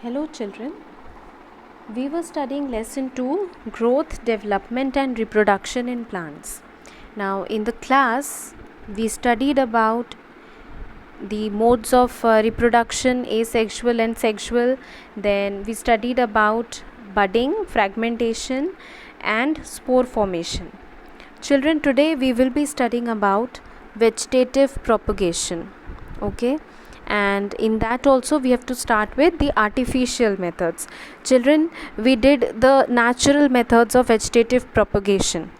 Hello children, we were studying lesson 2, growth, development and reproduction in plants. Now in the class we studied about the modes of reproduction, asexual and sexual. Then we studied about budding, fragmentation and spore formation. Children, today we will be studying about vegetative propagation. Okay, and in that also we have to start with the artificial methods. Children, we did the natural methods of vegetative propagation,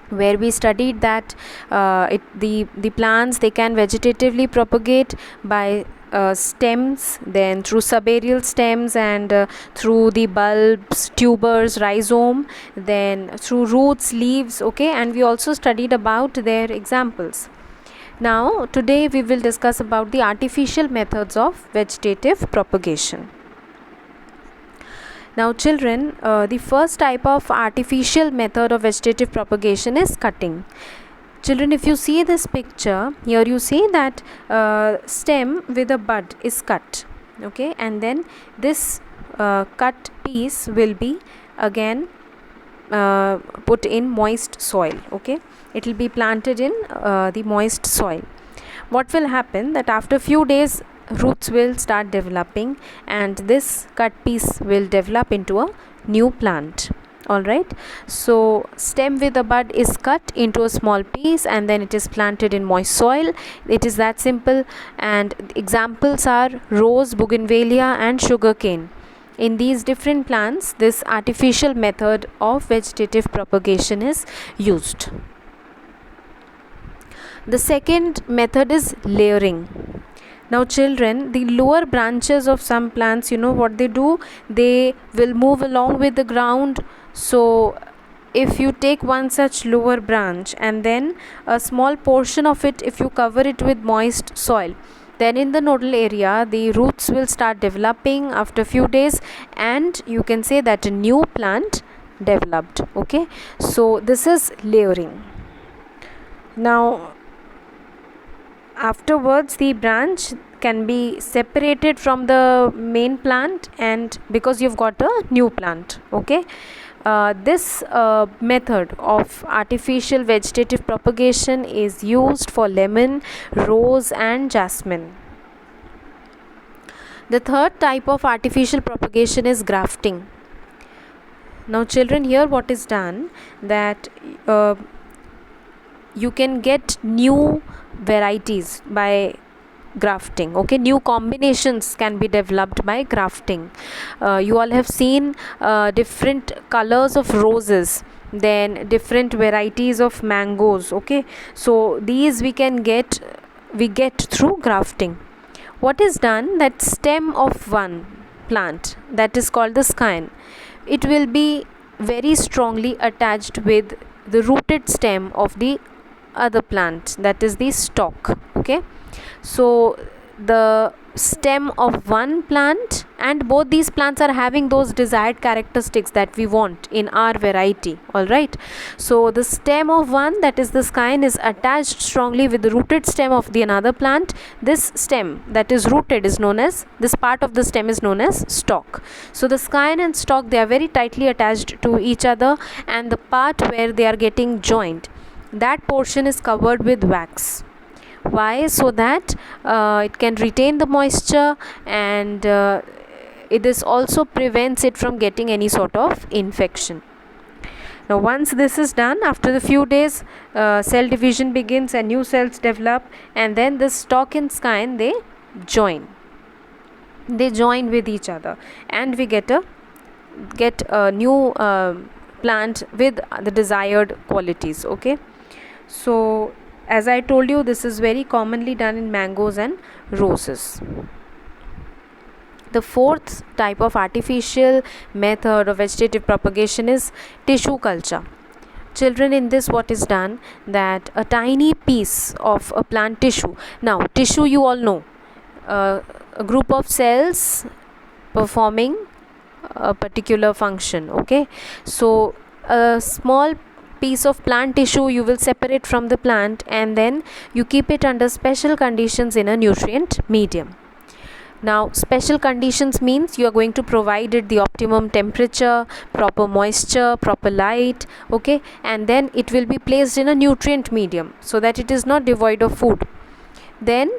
where we studied that the plants, they can vegetatively propagate by stems, then through subaerial stems, and through the bulbs, tubers, rhizome, then through roots, leaves. Okay, and we also studied about their examples. Now today we will discuss about the artificial methods of vegetative propagation. Now children, the first type of artificial method of vegetative propagation is cutting. Children, if you see this picture, here you see that stem with a bud is cut. Okay, and then this cut piece will be again put in moist soil. Okay, it will be planted in the moist soil. What will happen, that after few days roots will start developing and this cut piece will develop into a new plant. Alright, so stem with a bud is cut into a small piece and then it is planted in moist soil. It is that simple, and examples are rose, bougainvillea and sugarcane. In these different plants, this artificial method of vegetative propagation is used. The second method is layering. Now children, the lower branches of some plants, you know what they do? They will move along with the ground. So if you take one such lower branch and then a small portion of it, if you cover it with moist soil, then in the nodal area the roots will start developing after few days and you can say that a new plant developed. Okay, so this is layering. Now afterwards the branch can be separated from the main plant, and because you've got a new plant. Okay, this method of artificial vegetative propagation is used for lemon, rose and jasmine. The third type of artificial propagation is grafting. Now children, here what is done, that you can get new varieties by grafting. Okay, new combinations can be developed by grafting. You all have seen different colors of roses, then different varieties of mangoes. Okay, so these we get through grafting. What is done, that stem of one plant, that is called the scion, it will be very strongly attached with the rooted stem of the other plant, that is the stalk. Okay, so the stem of one plant, and both these plants are having those desired characteristics that we want in our variety. All right, so the stem of one, that is the scion, is attached strongly with the rooted stem of the another plant. This stem that is rooted is known as, this part of the stem is known as stalk. So the scion and stalk, they are very tightly attached to each other, and the part where they are getting joined, that portion is covered with wax. Why? So that it can retain the moisture, and this also prevents it from getting any sort of infection. Now once this is done, after the few days cell division begins and new cells develop, and then the stalk and scion, they join with each other, and we get a new plant with the desired qualities. Okay, so as I told you, this is very commonly done in mangoes and roses. The fourth type of artificial method of vegetative propagation is tissue culture. Children, in this what is done, that a tiny piece of a plant tissue. Now tissue, you all know, a group of cells performing a particular function. Okay, so a small piece of plant tissue you will separate from the plant, and then you keep it under special conditions in a nutrient medium. Now special conditions means you are going to provide it the optimum temperature, proper moisture, proper light, okay, and then it will be placed in a nutrient medium so that it is not devoid of food. Then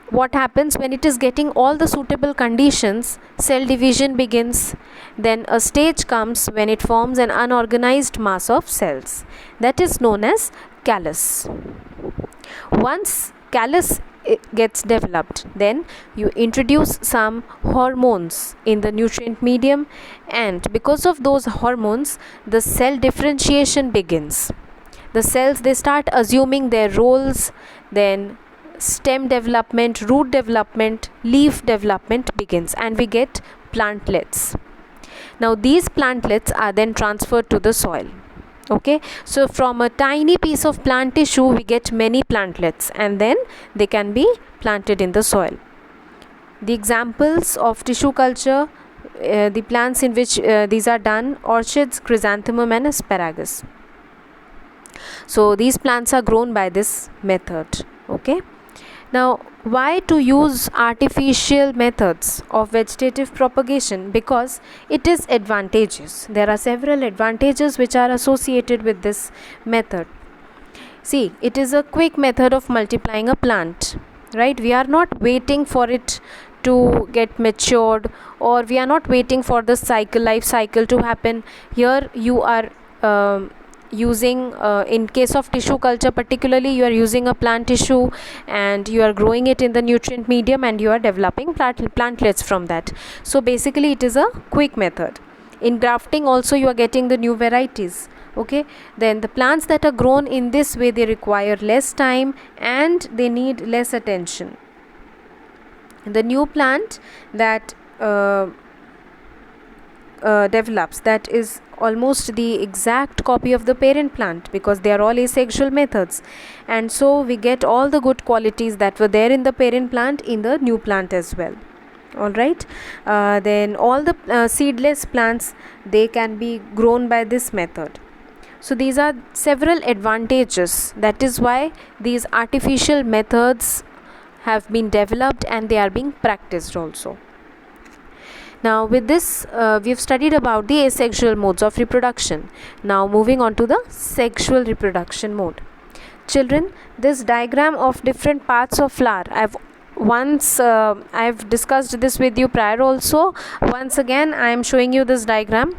what happens when it is getting all the suitable conditions? Cell division begins. Then a stage comes when it forms an unorganized mass of cells, that is known as callus. Once callus gets developed, then you introduce some hormones in the nutrient medium, and because of those hormones the cell differentiation begins. The cells, they start assuming their roles. Then stem development, root development, leaf development begins, and we get plantlets. Now these plantlets are then transferred to the soil. Okay, so from a tiny piece of plant tissue we get many plantlets, and then they can be planted in the soil. The examples of tissue culture, the plants in which these are done: orchids, chrysanthemum and asparagus. So these plants are grown by this method. Okay, now why to use artificial methods of vegetative propagation? Because it is advantageous. There are several advantages which are associated with this method. See, it is a quick method of multiplying a plant, right? We are not waiting for it to get matured, or we are not waiting for the life cycle to happen. Here you are using, in case of tissue culture particularly, you are using a plant tissue and you are growing it in the nutrient medium, and you are developing plantlets from that. So basically it is a quick method. In grafting also you are getting the new varieties. Okay, then the plants that are grown in this way, they require less time and they need less attention. The new plant that develops, that is almost the exact copy of the parent plant, because they are all asexual methods, and so we get all the good qualities that were there in the parent plant in the new plant as well. All right, then all the seedless plants, they can be grown by this method. So these are several advantages. That is why these artificial methods have been developed and they are being practiced also. Now with this we have studied about the asexual modes of reproduction. Now moving on to the sexual reproduction mode. Children, this diagram of different parts of flower, I've discussed this with you prior also. Once again I am showing you this diagram.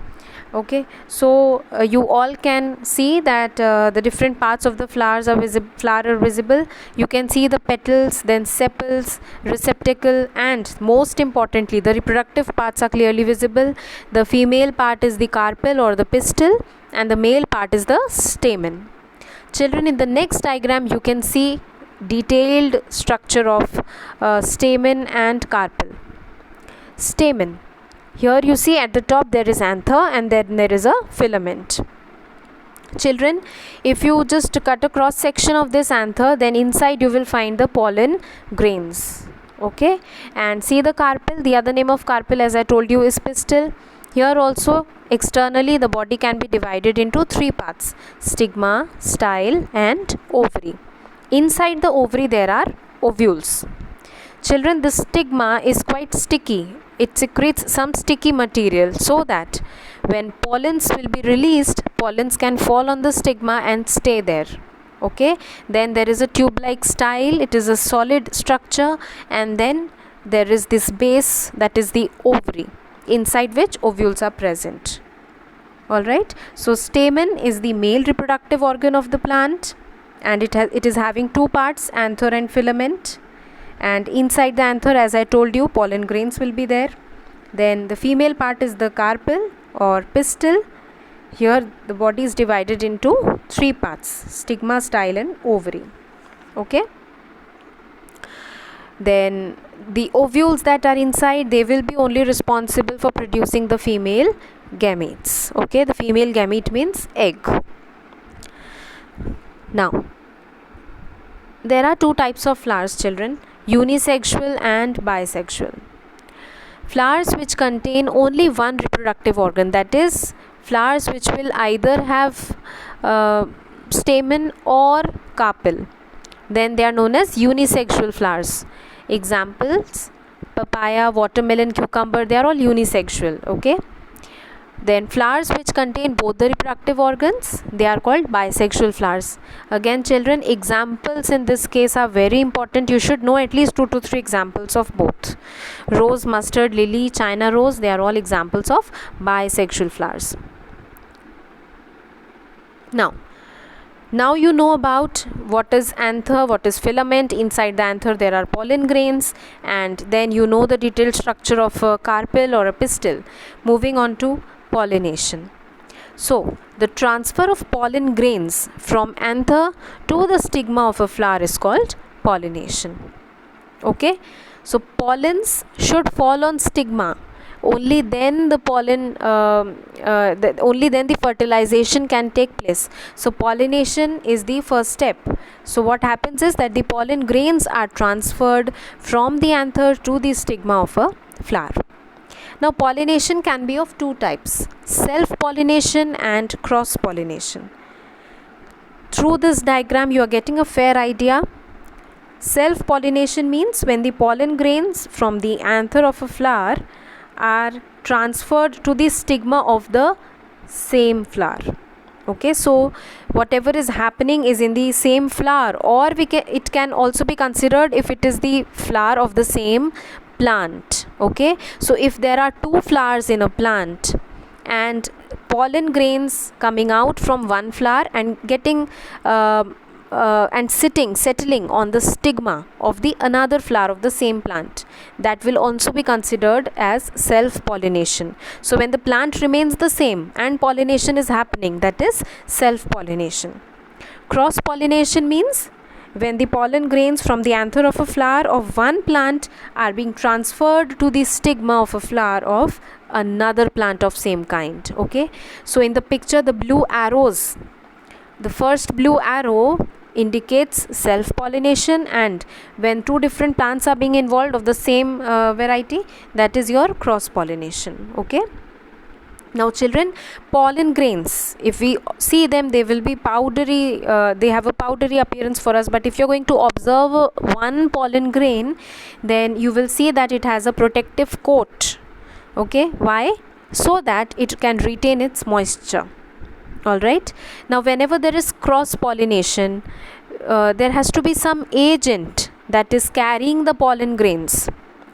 Okay, so you all can see that the different parts of the flower are visible. You can see the petals, then sepals, receptacle, and most importantly the reproductive parts are clearly visible. The female part is the carpel or the pistil, and the male part is the stamen. Children, in the next diagram you can see detailed structure of stamen and carpel. Stamen. Here you see at the top there is anther, and then there is a filament. Children, if you just cut a cross section of this anther, then inside you will find the pollen grains. Okay, and see the carpel. The other name of carpel, as I told you, is pistil. Here also externally the body can be divided into three parts: stigma, style and ovary. Inside the ovary there are ovules. Children, the stigma is quite sticky. It secretes some sticky material, so that when pollens will be released, pollens can fall on the stigma and stay there. Okay, then there is a tube like style. It is a solid structure, and then there is this base, that is the ovary, inside which ovules are present. Alright, so stamen is the male reproductive organ of the plant, and it is having two parts, anther and filament. And inside the anther, as I told you, pollen grains will be there. Then the female part is the carpel or pistil. Here the body is divided into three parts: stigma, style and ovary. Okay, then the ovules that are inside, they will be only responsible for producing the female gametes. Okay, the female gamete means egg. Now there are two types of flowers, children: unisexual and bisexual. Flowers which contain only one reproductive organ, that is flowers which will either have stamen or carpel, then they are known as unisexual flowers. Examples: papaya, watermelon, cucumber, they are all unisexual. Okay. Then flowers which contain both the reproductive organs, they are called bisexual flowers. Again children, examples in this case are very important. You should know at least 2 to 3 examples of both. Rose, mustard, lily, China rose, they are all examples of bisexual flowers. Now you know about what is anther, what is filament. Inside the anther there are pollen grains, and then you know the detailed structure of a carpel or a pistil. Moving on to pollination. So the transfer of pollen grains from anther to the stigma of a flower is called pollination. Okay, so pollens should fall on stigma. Only then the pollen only then the fertilization can take place. So pollination is the first step. So what happens is that the pollen grains are transferred from the anther to the stigma of a flower. Now pollination can be of two types: self pollination and cross pollination. Through this diagram you are getting a fair idea. Self pollination means when the pollen grains from the anther of a flower are transferred to the stigma of the same flower. Okay, so whatever is happening is in the same flower, or it can also be considered if it is the flower of the same plant. Okay, so if there are two flowers in a plant and pollen grains coming out from one flower and getting and settling on the stigma of the another flower of the same plant, that will also be considered as self pollination. So when the plant remains the same and pollination is happening, that is self pollination. Cross pollination means when the pollen grains from the anther of a flower of one plant are being transferred to the stigma of a flower of another plant of same kind. Okay, so in the picture the blue arrows, the first blue arrow indicates self pollination, and when two different plants are being involved of the same variety, that is your cross pollination. Okay, now children, pollen grains, if we see them, they will be powdery, they have a powdery appearance for us, but if you're going to observe one pollen grain, then you will see that it has a protective coat. Okay, why? So that it can retain its moisture. Alright, now whenever there is cross pollination, there has to be some agent that is carrying the pollen grains.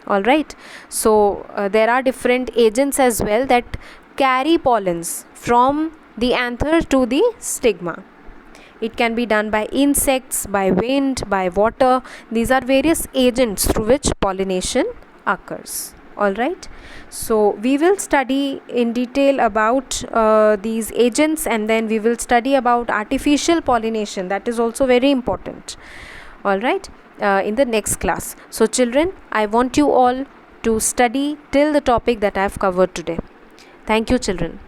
Alright, so there are different agents as well that carry pollens from the anther to the stigma. It can be done by insects, by wind, by water. These are various agents through which pollination occurs. Alright, so we will study in detail about these agents, and then we will study about artificial pollination. That is also very important. Alright, in the next class. So children, I want you all to study till the topic that I have covered today. Thank you children.